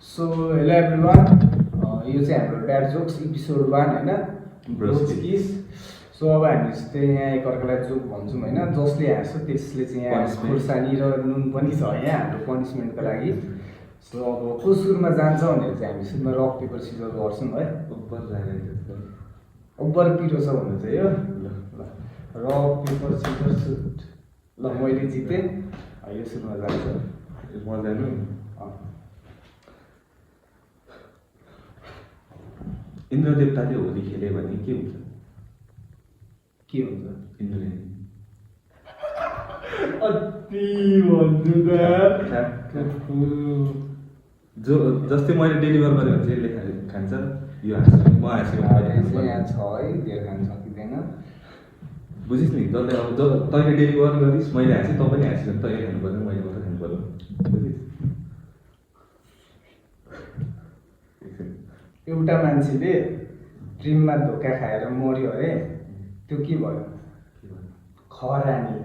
So hello everyone, यो चाहिँ हाम्रो ड्याड जोक्स एपिसोड 1 होइन, ब्रोस्किस। सो अब हामी चाहिँ यहाँ एकअर्कालाई जोक भन्छौँ होइन, जसले हाँस्छ त्यसले चाहिँ यहाँ खुर्सानी र नुन पनि छ यहाँ हाम्रो पनिसमेन्टको लागि। सो अब को सुरुमा जान्छ भनेर चाहिँ हामी सुरुमा रक पेपर सिजर गर्छौँ है। ओभर पिरो छ भन्नु चाहिँ यो ल रक पेपर सिजर सुट। ल मैले जितेँ, यो सुरुमा जान्छ। म जानु। इन्द्र देवताले होली खेले भने के हुन्छ? के हुन्छ? इन्द्रनी। अति भन्छु त जो जस्तै मैले डेलिभर गरेँ भने चाहिँ यसले खान्छ, यो हाँस्छ, म हाँसेको यहाँ छ है, धेरै खान सकिँदैन। बुझिस् नि, जसले अब तैँले डेलिभर गरिस्, मैले हाँसेँ, तँ पनि हाँसिस् भने तैँले खानु पर्दैन, मैले मात्रै खानु पर्यो। बुझिस्? एउटा मान्छेले ड्रिममा धोका खाएर मर्यो अरे, त्यो के भयो? खरानी।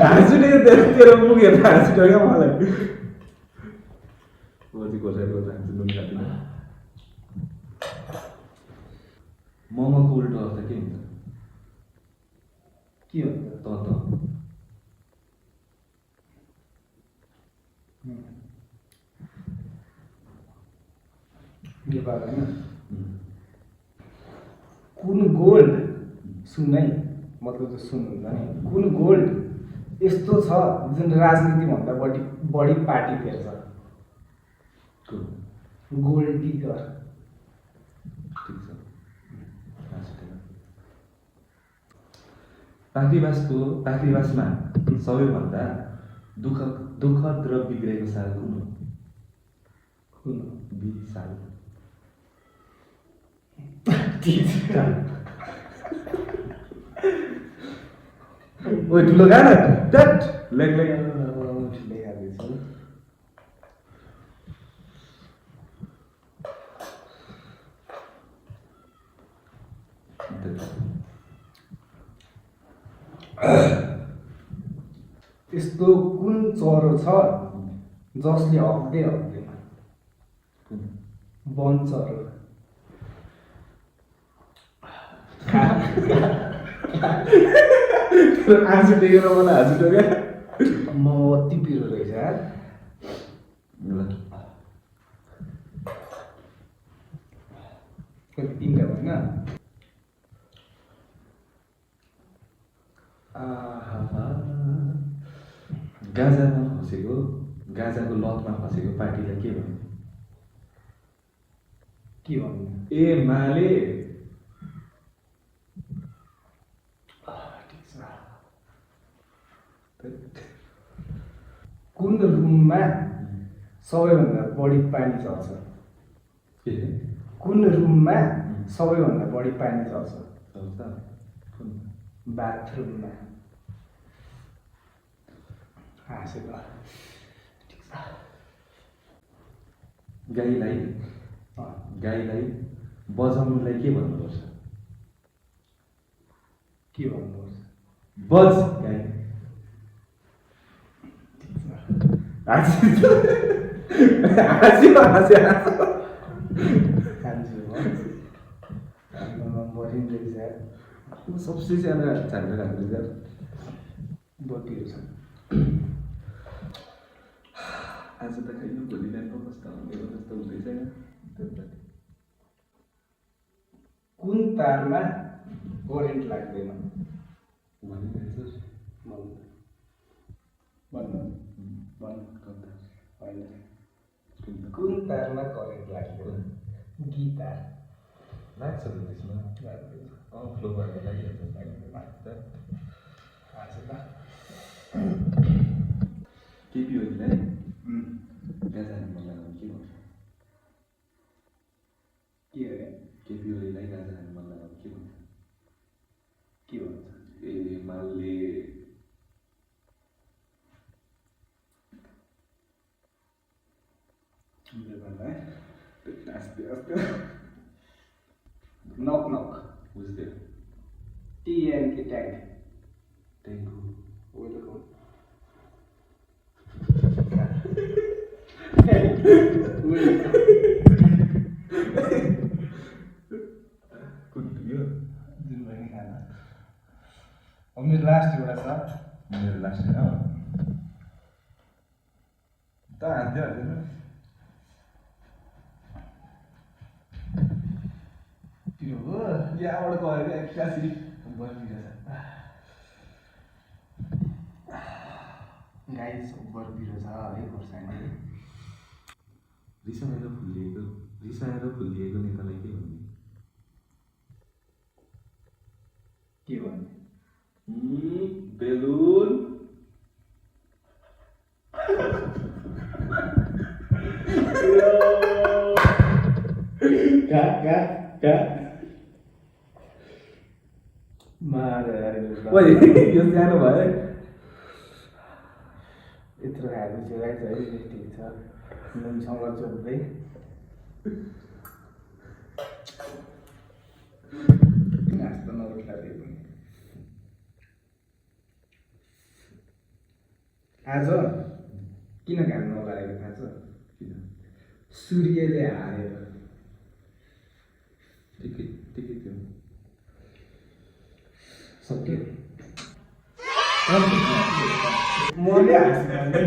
हाँसुले तेरो मुख हेर्दा हाँसुटो क्या मलाई। पछि खोर्सानी हाँस्छु, नुन खाँदिनँ। मोमोको उल्टो अर्थ के हुन्छ? के हुन्छ? त नेपाल होइन। कुन गोल्ड सुन है, मतलब त सुन हुन्छ नि, कुन गोल्ड यस्तो छ जुन राजनीतिभन्दा बढी पार्टी फेर्छ? Gold digger. ठिक छ। पाखरीवासमा सबैभन्दा दुःखद र बिग्रेको साल कुन हो? कुन? 20 साल। ओइ ठुलो गा न टट लेग ठुलै खाँदैछु। त्यस्तो कुन चरो छ जसले हक्दै हक्दैन? वन चरो। आँसु देखेर मलाई हाँसु क्या। म अति पिरो रहेछ यार। कति 3टा होइन? गाजाको लतमा फसेको पार्टीलाई के भन्नु? के भन्नु? ए माले। कुन रुममा सबैभन्दा बढी पानी चल्छ? के? कुन रुममा सबैभन्दा बढी पानी चल्छ? बाथरुममा। हाँसे ल। ठिक छ। गाईलाई बजाउनुलाई के भन्नुपर्छ? के भन्नुपर्छ? बज गाई। सबसे सानो झालेर खाँदैछ बत्तीहरू छ। आज त खै यो भोलि बिहानको कस्तो मेरो जस्तो हुँदैछ। कुन तारमा करेन्ट लाग्दैन? होइन, कुन तारमा करेन्ट लाग्दैन? गिटार। लाग्छ त त्यसमा फ्लो गर्न लागिहाल्छ। केपी ओलीलाई गाजा हाल्नु मन लाग्यो के भन्छ? के अरे? केपी ओलीलाई गाजा हाल्नु मन लाग्यो के भन्छ? के भन्छ? ए मालले नक नक बुझ्दै टी एन्ड के ट्याग ट्याङ्कु वेलकम कुट्यो जुन भयो नि खाना अब मेरो लास्ट एउटा छ मेरो लास्ट होइन त हान्थ्यो हाल्दैन पिरो हो यहाँबाट गएर एक्कासी बर्फिरो छ गाइस बर्फिरो छ है खोर्सानी रिसाएर फुलिएको नेतालाई के भन्ने के भन्ने बेलुन यो सानो भयो यत्रो खाएपछि राइट है ठिक छ नुनसँग चोप्दै नास्ता नउठ्ला त्यही पनि आज किन घाम नलागेको थाहा छ किन सूर्यले हालेर ठिकै थियो सक्यो मैले हाँसिरहेँ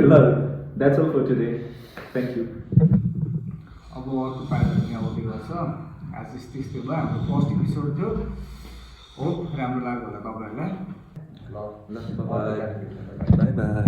ल that's all for today thank you अब अर्को पार्ट पनि आउँदै गर्छ आज यस्तै भयो हाम्रो फर्स्ट एपिसोड थियो होप राम्रो लाग्यो होला तपाईँहरूलाई ल बाई बाई